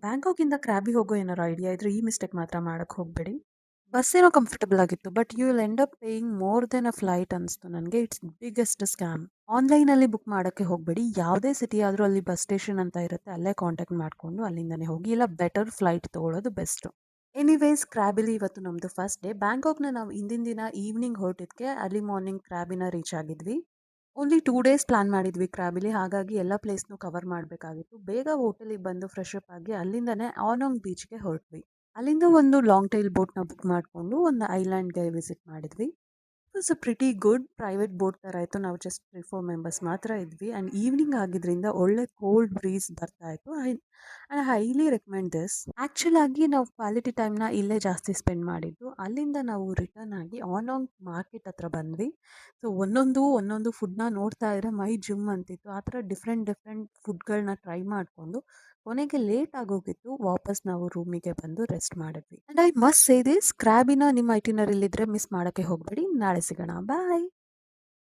ಬ್ಯಾಂಕಾಕಿಂದ ಕ್ರಾಬಿಗೆ ಹೋಗೋ ಏನಾರು ಐಡಿಯಾ ಇದ್ರೆ ಈ ಮಿಸ್ಟೇಕ್ ಮಾತ್ರ ಮಾಡಕ್ಕೆ ಹೋಗಬೇಡಿ. ಬಸ್ ಏನೋ ಕಂಫರ್ಟಬಲ್ ಆಗಿತ್ತು, but you will end up paying more than a flight ಅನಿಸ್ತು ನನಗೆ. It's biggest scam. ಆನ್ಲೈನಲ್ಲಿ ಬುಕ್ ಮಾಡೋಕ್ಕೆ ಹೋಗಬೇಡಿ. ಯಾವುದೇ ಸಿಟಿ ಆದರೂ ಅಲ್ಲಿ ಬಸ್ ಸ್ಟೇಷನ್ ಅಂತ ಇರುತ್ತೆ, ಅಲ್ಲೇ ಕಾಂಟ್ಯಾಕ್ಟ್ ಮಾಡಿಕೊಂಡು ಅಲ್ಲಿಂದನೇ ಹೋಗಿ, ಇಲ್ಲ ಬೆಟರ್ ಫ್ಲೈಟ್ ತೊಗೊಳ್ಳೋದು ಬೆಸ್ಟು. ಎನಿವೇಸ್, ಕ್ರಾಬಿಲಿ ಇವತ್ತು ನಮ್ಮದು ಫಸ್ಟ್ ಡೇ. ಬ್ಯಾಂಕಾಕ್ನ ನಾವು ಹಿಂದಿನ ದಿನ ಈವ್ನಿಂಗ್ ಹೊರಟಿದ್ಕೆ ಅರ್ಲಿ ಮಾರ್ನಿಂಗ್ ಕ್ರಾಬಿನ ರೀಚ್ ಆಗಿದ್ವಿ. ಓನ್ಲಿ 2 ಡೇಸ್ ಪ್ಲಾನ್ ಮಾಡಿದ್ವಿ ಕ್ರಾಬಿಲಿ, ಹಾಗಾಗಿ ಎಲ್ಲ ಪ್ಲೇಸ್ನು ಕವರ್ ಮಾಡಬೇಕಾಗಿತ್ತು. ಬೇಗ ಹೋಟೆಲಿಗೆ ಬಂದು ಫ್ರೆಶ್ ಅಪ್ ಆಗಿ ಅಲ್ಲಿಂದನೇ ಆನೋಂಗ್ ಬೀಚ್ಗೆ ಹೊರಟ್ವಿ. ಅಲ್ಲಿಂದ ಒಂದು ಲಾಂಗ್ ಟೈಲ್ ಬೋಟ್ನ ಬುಕ್ ಮಾಡಿಕೊಂಡು ಒಂದು ಐಲ್ಯಾಂಡ್ಗೆ ವಿಸಿಟ್ ಮಾಡಿದ್ವಿ. It was a pretty good private boat ಥರ ಇತ್ತು. ನಾವು ಜಸ್ಟ್ 3-4 ಮೆಂಬರ್ಸ್ ಮಾತ್ರ ಇದ್ವಿ. ಆ್ಯಂಡ್ ಈವ್ನಿಂಗ್ ಆಗಿದ್ರಿಂದ ಒಳ್ಳೆ ಕೋಲ್ಡ್ ಬ್ರೀಸ್ ಬರ್ತಾ ಇತ್ತು. I highly recommend this. Actual ಆಗಿ ನಾವು ಕ್ವಾಲಿಟಿ ಟೈಮ್ನ ಇಲ್ಲೇ ಜಾಸ್ತಿ ಸ್ಪೆಂಡ್ ಮಾಡಿದ್ದು. ಅಲ್ಲಿಂದ ನಾವು ರಿಟರ್ನ್ ಆಗಿ ಆನೋಂಗ್ ಮಾರ್ಕೆಟ್ ಹತ್ರ ಬಂದ್ವಿ. ಸೊ ಒಂದೊಂದು ಫುಡ್ನ ನೋಡ್ತಾ ಇದ್ರೆ ಮೈ ಜುಮ್ ಅಂತಿತ್ತು. ಆ ಥರ ಡಿಫ್ರೆಂಟ್ ಡಿಫ್ರೆಂಟ್ ಫುಡ್ಗಳನ್ನ ಟ್ರೈ ಮಾಡಿಕೊಂಡು ಕೊನೆಗೆ ಲೇಟ್ ಆಗೋಗಿತ್ತು. ವಾಪಸ್ ನಾವು ರೂಮಿಗೆ ಬಂದು ರೆಸ್ಟ್ ಮಾಡಿದ್ವಿ. And I must say this, ಕ್ರಾಬಿನ ನಿಮ್ಮ ಐಟಿನರಿಲಿದ್ರೆ ಮಿಸ್ ಮಾಡೋಕ್ಕೆ ಹೋಗಬೇಡಿ. ನಾಳೆ ಸಿಗೋಣ. ಬಾಯ್.